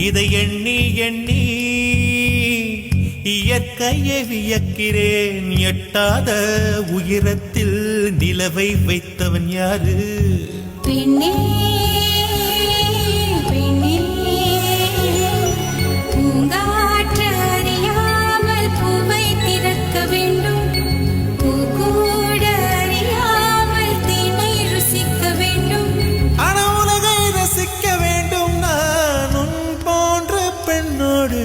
இதை எண்ணி எண்ணி இயற்கையை வியக்கிறேன். எட்டாத உயரத்தில் நிலவை வைத்தவன் யாரு? பெண்ணே பெண்ணே, பூங்காற்று அறியாமல் பூவை திறக்க வேண்டும், பூக்கூட அறியாமல் தேனை ருசிக்க வேண்டும். ஆனா உலகை ரசிக்க வேண்டும் நான் உன் போன்ற பெண்ணோடு.